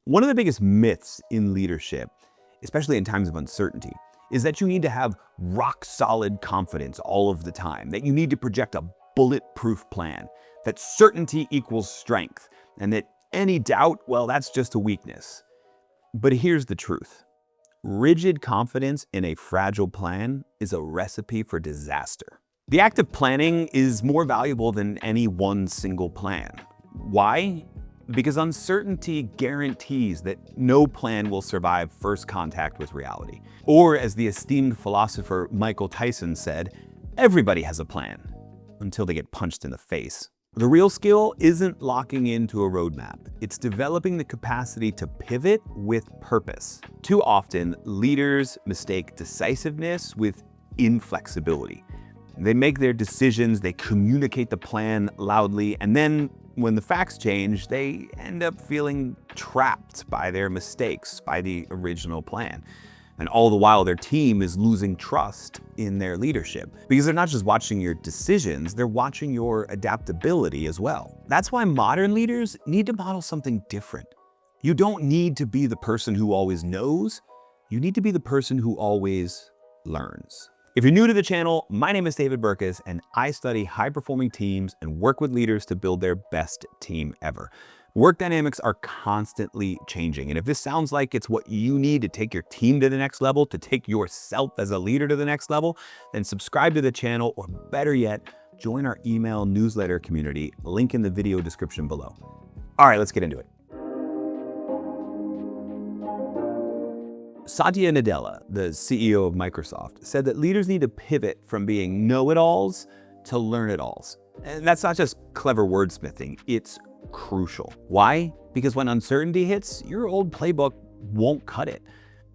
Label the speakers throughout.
Speaker 1: One of the biggest myths in leadership, especially in times of uncertainty, is that you need to have rock solid confidence all of the time, that you need to project a bulletproof plan, that certainty equals strength, and that any doubt, well, that's just a weakness. But here's the truth. Rigid confidence in a fragile plan is a recipe for disaster. The act of planning is more valuable than any one single plan. Why? Because uncertainty guarantees that no plan will survive first contact with reality. Or as the esteemed philosopher Michael Tyson said, everybody has a plan until they get punched in the face. The real skill isn't locking into a roadmap. It's developing the capacity to pivot with purpose. Too often, leaders mistake decisiveness with inflexibility. They make their decisions, they communicate the plan loudly, and then when the facts change, they end up feeling trapped by their mistakes, by the original plan. And all the while, their team is losing trust in their leadership because they're not just watching your decisions, they're watching your adaptability as well. That's why modern leaders need to model something different. You don't need to be the person who always knows. You need to be the person who always learns. If you're new to the channel, my name is David Burkus, and I study high-performing teams and work with leaders to build their best team ever. Work dynamics are constantly changing, and if this sounds like it's what you need to take your team to the next level, to take yourself as a leader to the next level, then subscribe to the channel, or better yet, join our email newsletter community, link in the video description below. All right, let's get into it. Satya Nadella, the CEO of Microsoft, said that leaders need to pivot from being know-it-alls to learn-it-alls. And that's not just clever wordsmithing, it's crucial. Why? Because when uncertainty hits, your old playbook won't cut it.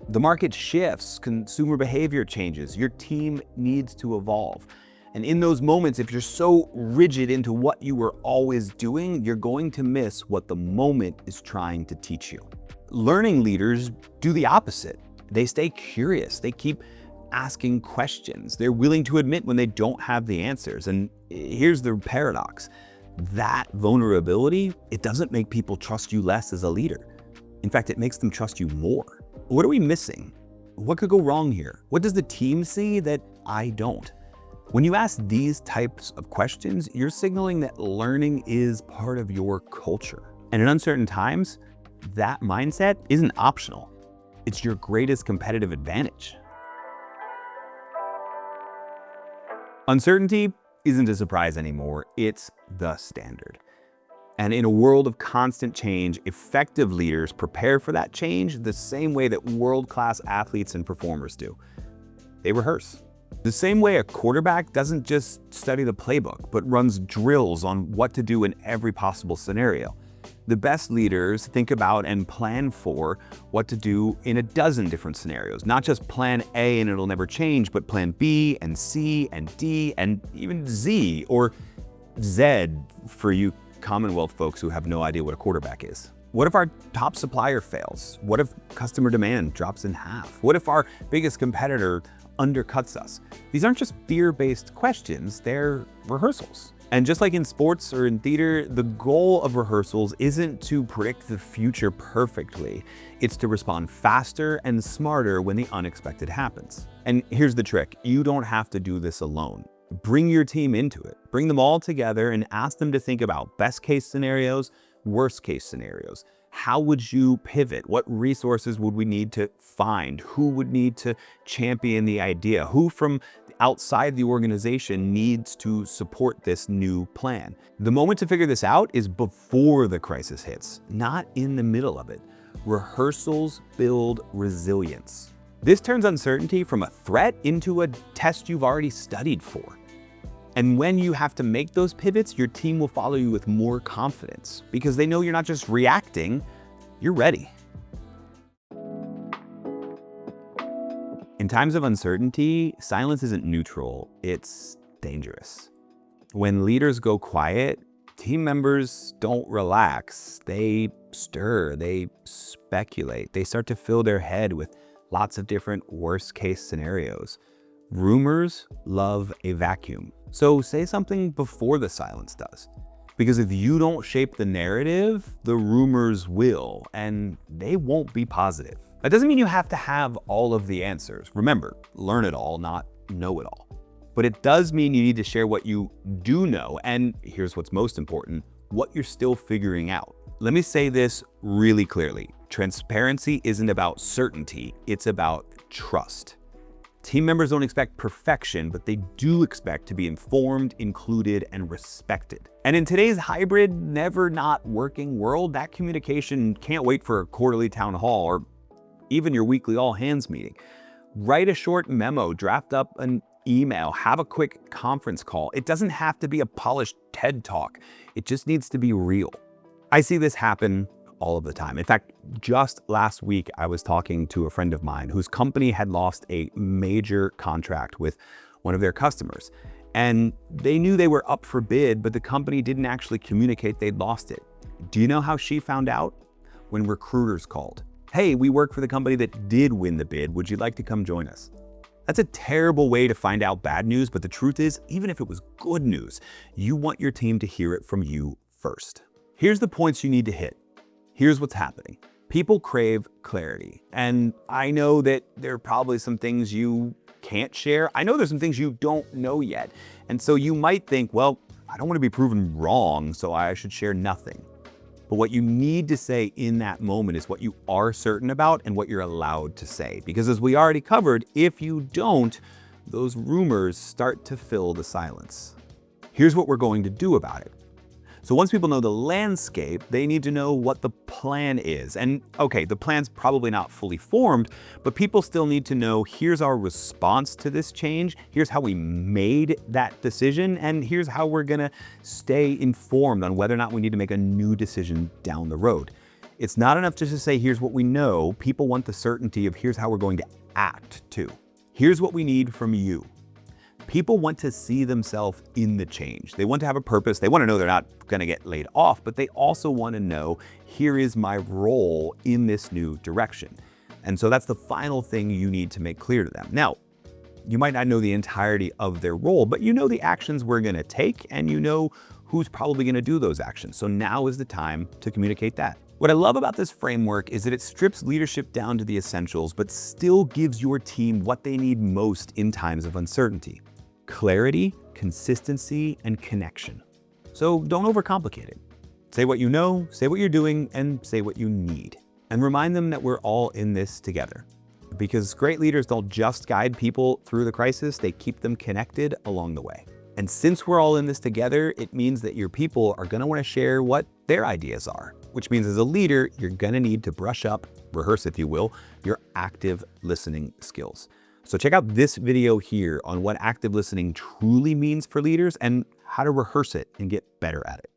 Speaker 1: The market shifts, consumer behavior changes, your team needs to evolve. And in those moments, if you're so rigid into what you were always doing, you're going to miss what the moment is trying to teach you. Learning leaders do the opposite. They stay curious. They keep asking questions. They're willing to admit when they don't have the answers. And here's the paradox. That vulnerability, it doesn't make people trust you less as a leader. In fact, it makes them trust you more. What are we missing? What could go wrong here? What does the team see that I don't? When you ask these types of questions, you're signaling that learning is part of your culture. And in uncertain times, that mindset isn't optional. It's your greatest competitive advantage. Uncertainty isn't a surprise anymore, it's the standard. And in a world of constant change, effective leaders prepare for that change the same way that world-class athletes and performers do. They rehearse. The same way a quarterback doesn't just study the playbook, but runs drills on what to do in every possible scenario. The best leaders think about and plan for what to do in a dozen different scenarios, not just plan A and it'll never change, but plan B and C and D and even Z or Z for you Commonwealth folks who have no idea what a quarterback is. What if our top supplier fails? What if customer demand drops in half? What if our biggest competitor undercuts us? These aren't just fear-based questions, they're rehearsals. And just like in sports or in theater, the goal of rehearsals isn't to predict the future perfectly. It's to respond faster and smarter when the unexpected happens. And here's the trick. You don't have to do this alone. Bring your team into it. Bring them all together and ask them to think about best case scenarios, worst case scenarios. How would you pivot? What resources would we need to find? Who would need to champion the idea? Who from outside the organization needs to support this new plan? The moment to figure this out is before the crisis hits, not in the middle of it. Rehearsals build resilience. This turns uncertainty from a threat into a test you've already studied for. And when you have to make those pivots, your team will follow you with more confidence because they know you're not just reacting, you're ready. In times of uncertainty, silence isn't neutral, it's dangerous. When leaders go quiet, team members don't relax. They stir, they speculate. They start to fill their head with lots of different worst case scenarios. Rumors love a vacuum. So say something before the silence does. Because if you don't shape the narrative, the rumors will, and they won't be positive. That doesn't mean you have to have all of the answers. Remember, learn it all, not know it all. But it does mean you need to share what you do know, and here's what's most important, what you're still figuring out. Let me say this really clearly. Transparency isn't about certainty, it's about trust. Team members don't expect perfection, but they do expect to be informed, included, and respected. And in today's hybrid, never not working world, that communication can't wait for a quarterly town hall or even your weekly all hands meeting. Write a short memo, draft up an email, have a quick conference call. It doesn't have to be a polished TED talk. It just needs to be real. I see this happen all of the time. In fact, just last week, I was talking to a friend of mine whose company had lost a major contract with one of their customers. And they knew they were up for bid, but the company didn't actually communicate they'd lost it. Do you know how she found out? When recruiters called. Hey, we work for the company that did win the bid. Would you like to come join us? That's a terrible way to find out bad news, but the truth is, even if it was good news, you want your team to hear it from you first. Here's the points you need to hit. Here's what's happening. People crave clarity. And I know that there are probably some things you can't share. I know there's some things you don't know yet. And so you might think, well, I don't want to be proven wrong, so I should share nothing. But what you need to say in that moment is what you are certain about and what you're allowed to say. Because as we already covered, if you don't, those rumors start to fill the silence. Here's what we're going to do about it. So once people know the landscape, they need to know what the plan is. And okay, the plan's probably not fully formed, but people still need to know, here's our response to this change, here's how we made that decision, and here's how we're gonna stay informed on whether or not we need to make a new decision down the road. It's not enough just to say, here's what we know. People want the certainty of here's how we're going to act too. Here's what we need from you. People want to see themselves in the change. They want to have a purpose. They want to know they're not going to get laid off, but they also want to know, here is my role in this new direction. And so that's the final thing you need to make clear to them. Now, you might not know the entirety of their role, but you know the actions we're going to take, and you know who's probably going to do those actions. So now is the time to communicate that. What I love about this framework is that it strips leadership down to the essentials, but still gives your team what they need most in times of uncertainty. Clarity, consistency, and connection. So don't overcomplicate it. Say what you know, say what you're doing, and say what you need. And remind them that we're all in this together. Because great leaders don't just guide people through the crisis, they keep them connected along the way. And since we're all in this together, it means that your people are gonna wanna share what their ideas are, which means as a leader, you're gonna need to brush up, rehearse if you will, your active listening skills. So check out this video here on what active listening truly means for leaders and how to rehearse it and get better at it.